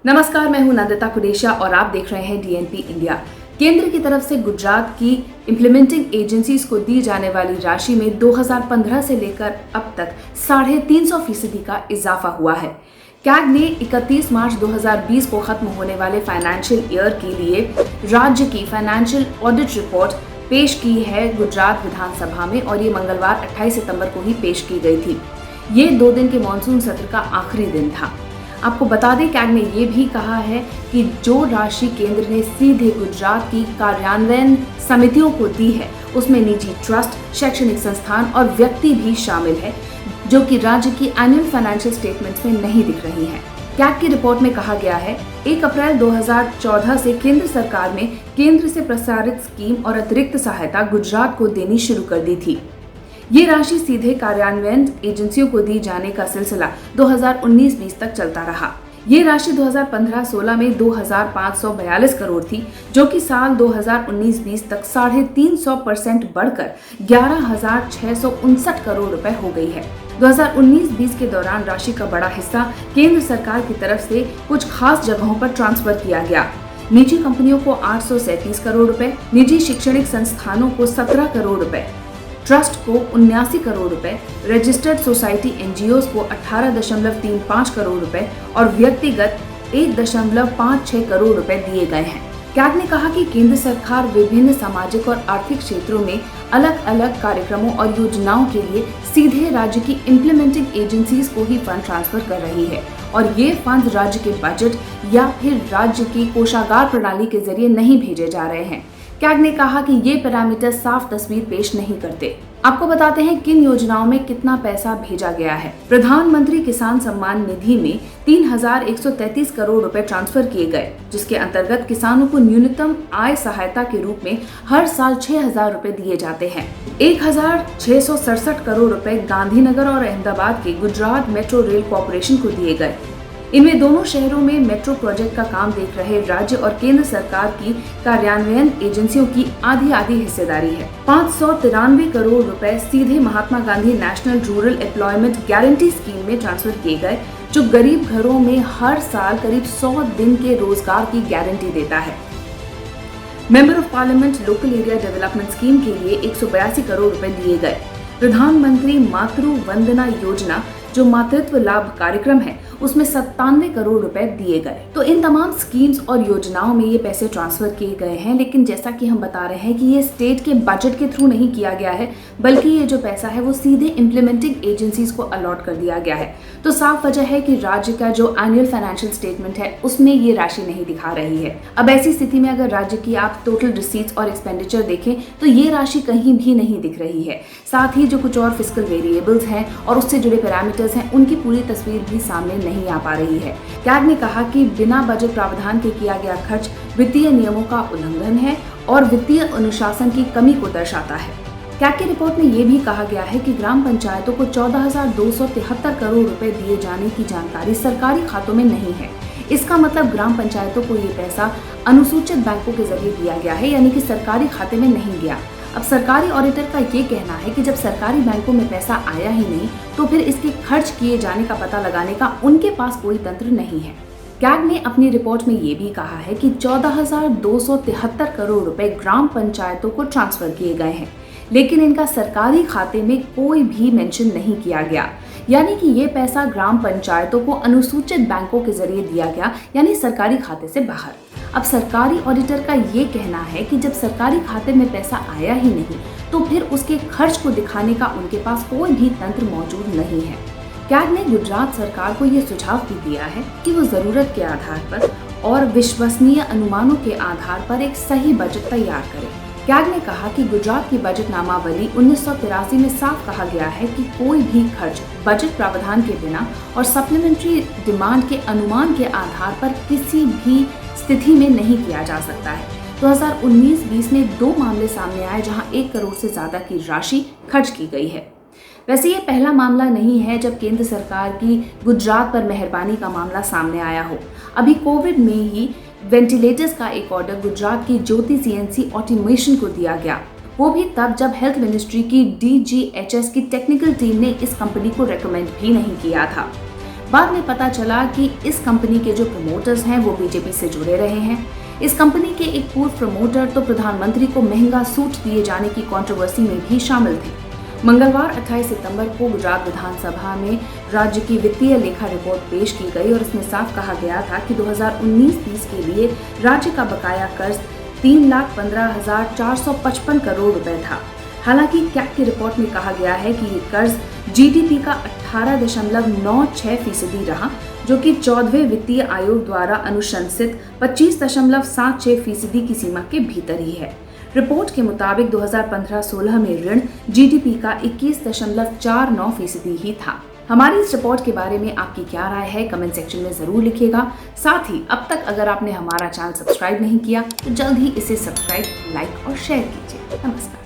नमस्कार, मैं हूं नंदिता कुडेशा और आप देख रहे हैं डीएनपी इंडिया। केंद्र की तरफ से गुजरात की इम्प्लीमेंटिंग एजेंसीज को दी जाने वाली राशि में 2015 से लेकर अब तक 350% का इजाफा हुआ है। कैग ने 31 मार्च 2020 को खत्म होने वाले फाइनेंशियल ईयर के लिए राज्य की फाइनेंशियल ऑडिट रिपोर्ट पेश की है गुजरात विधानसभा में, और ये मंगलवार 28 सितंबर को ही पेश की गई थी। ये 2 दिन के मॉनसून सत्र का आखिरी दिन था। आपको बता दें, कैग ने ये भी कहा है कि जो राशि केंद्र ने सीधे गुजरात की कार्यान्वयन समितियों को दी है, उसमें निजी ट्रस्ट, शैक्षणिक संस्थान और व्यक्ति भी शामिल है, जो कि राज्य की एनुअल फाइनेंशियल स्टेटमेंट्स में नहीं दिख रही हैं। कैग की रिपोर्ट में कहा गया है, 1 अप्रैल 2014 से केंद्र सरकार ने केंद्र से प्रसारित स्कीम और अतिरिक्त सहायता गुजरात को देनी शुरू कर दी थी। ये राशि सीधे कार्यान्वयन एजेंसियों को दी जाने का सिलसिला 2019-20 तक चलता रहा। ये राशि 2015-16 में 2,542 करोड़ थी, जो कि साल 2019-20 तक 350% बढ़कर 11,659 करोड़ रुपए हो गई है। 2019-20 के दौरान राशि का बड़ा हिस्सा केंद्र सरकार की तरफ से कुछ खास जगहों पर ट्रांसफर किया गया। निजी कंपनियों को 837 करोड़ रुपए, निजी शैक्षणिक संस्थानों को 17 करोड़ रुपए, ट्रस्ट को 79 करोड़ रुपए, रजिस्टर्ड सोसाइटी एनजीओस को 18.35 करोड़ रुपए और व्यक्तिगत 1.56 करोड़ रुपए दिए गए हैं। कैग ने कहा कि केंद्र सरकार विभिन्न सामाजिक और आर्थिक क्षेत्रों में अलग अलग कार्यक्रमों और योजनाओं के लिए सीधे राज्य की इम्प्लीमेंटिंग एजेंसीज को ही फंड ट्रांसफर कर रही है, और ये फंड राज्य के बजट या फिर राज्य की कोषागार प्रणाली के जरिए नहीं भेजे जा रहे हैं। कैग ने कहा कि ये पैरामीटर साफ तस्वीर पेश नहीं करते। आपको बताते हैं किन योजनाओं में कितना पैसा भेजा गया है। प्रधानमंत्री किसान सम्मान निधि में 3,133 करोड़ रुपए ट्रांसफर किए गए, जिसके अंतर्गत किसानों को न्यूनतम आय सहायता के रूप में हर साल 6,000 रुपए दिए जाते हैं। 1,667 करोड़ रुपए गांधीनगर और अहमदाबाद के गुजरात मेट्रो रेल कॉरपोरेशन को दिए गए। इनमें दोनों शहरों में मेट्रो प्रोजेक्ट का काम देख रहे राज्य और केंद्र सरकार की कार्यान्वयन एजेंसियों की आधी हिस्सेदारी है। 593 करोड़ रुपए सीधे Mahatma Gandhi National Rural Employment Guarantee Scheme में ट्रांसफर किए गए, जो गरीब घरों में हर साल करीब 100 दिन के रोजगार की गारंटी देता है। Member of parliament local area development scheme के लिए 182 करोड़ रुपए दिए गए। प्रधानमंत्री मातृ वंदना योजना, जो मातृत्व लाभ कार्यक्रम है, उसमें 97 करोड़ रुपए दिए गए। तो इन तमाम स्कीम्स और योजनाओं में ये पैसे ट्रांसफर किए गए हैं, लेकिन जैसा कि हम बता रहे हैं कि ये स्टेट के बजट के थ्रू नहीं किया गया है, बल्कि ये जो पैसा है वो सीधे इम्प्लीमेंटिंग एजेंसीज को अलॉट कर दिया गया है। तो साफ वजह है कि राज्य का जो एनुअल फाइनेंशियल स्टेटमेंट है, उसमें ये राशि नहीं दिखा रही है। अब ऐसी स्थिति में अगर राज्य की आप टोटल रिसीट्स और एक्सपेंडिचर देखें तो ये राशि कहीं भी नहीं दिख रही है। साथ ही जो कुछ और फिस्कल वेरिएबल्स हैं और उससे जुड़े पैरामीटर्स हैं, उनकी पूरी तस्वीर भी सामने नहीं आ पा रही है। कैग ने कहा कि बिना बजट प्रावधान के किया गया खर्च वित्तीय नियमों का उल्लंघन है और वित्तीय अनुशासन की कमी को दर्शाता है। कैग की रिपोर्ट में ये भी कहा गया है कि ग्राम पंचायतों को 14,273 करोड़ रुपए दिए जाने की जानकारी सरकारी खातों में नहीं है। इसका मतलब ग्राम पंचायतों को ये पैसा अनुसूचित बैंकों के जरिए दिया गया है, यानी कि सरकारी खाते में नहीं गया। अब सरकारी ऑडिटर का ये कहना है कि जब सरकारी बैंकों में पैसा आया ही नहीं, तो फिर इसके खर्च किए जाने का पता लगाने का उनके पास कोई तंत्र नहीं है। कैग ने अपनी रिपोर्ट में ये भी कहा है कि 14,273 करोड़ रुपए ग्राम पंचायतों को ट्रांसफर किए गए हैं, लेकिन इनका सरकारी खाते में कोई भी मेंशन नहीं किया गया, यानी कि ये पैसा ग्राम पंचायतों को अनुसूचित बैंकों के जरिए दिया गया, यानी सरकारी खाते से बाहर। अब सरकारी ऑडिटर का ये कहना है कि जब सरकारी खाते में पैसा आया ही नहीं, तो फिर उसके खर्च को दिखाने का उनके पास कोई भी तंत्र मौजूद नहीं है। कैग ने गुजरात सरकार को ये सुझाव भी दिया है कि वो जरूरत के आधार पर और विश्वसनीय अनुमानों के आधार पर एक सही बजट तैयार करे। कैग ने कहा कि गुजरात की बजट नामावली 1983 में साफ कहा गया है कि कोई भी खर्च बजट प्रावधान के बिना और सप्लीमेंट्री डिमांड के अनुमान के आधार पर किसी भी स्थिति में नहीं किया जा सकता है। 2019-20 में 2 मामले सामने आए जहां 1 करोड़ से ज्यादा की राशि खर्च की गई है। वैसे ये पहला मामला नहीं है जब केंद्र सरकार की गुजरात पर मेहरबानी का मामला सामने आया हो। अभी कोविड में ही वेंटिलेटर्स का एक ऑर्डर गुजरात की ज्योति सीएनसी ऑटोमेशन को दिया गया, वो भी तब जब हेल्थ मिनिस्ट्री की DGHS की टेक्निकल टीम ने इस कंपनी को रेकमेंड भी नहीं किया था। बाद में पता चला कि इस कंपनी के जो प्रमोटर्स हैं वो बीजेपी से जुड़े रहे हैं। इस कंपनी के एक पूर्व प्रमोटर तो प्रधानमंत्री को महंगा सूट दिए जाने की कंट्रोवर्सी में भी शामिल थे। मंगलवार 28 सितंबर को गुजरात विधानसभा में राज्य की वित्तीय लेखा रिपोर्ट पेश की गई और इसमें साफ कहा गया था कि 2019-20 के लिए राज्य का बकाया कर्ज 3,15,455 करोड़ रुपए था। हालांकि कैग की रिपोर्ट में कहा गया है कि ये कर्ज जीडीपी का 18.96% रहा, जो कि 14वें वित्तीय आयोग द्वारा अनुशंसित 25.76% की सीमा के भीतर ही है। रिपोर्ट के मुताबिक 2015-16 में ऋण जीडीपी का 21.49% ही था। हमारी इस रिपोर्ट के बारे में आपकी क्या राय है, कमेंट सेक्शन में जरूर लिखिएगा। साथ ही अब तक अगर आपने हमारा चैनल सब्सक्राइब नहीं किया तो जल्द ही इसे सब्सक्राइब, लाइक और शेयर कीजिए। नमस्कार।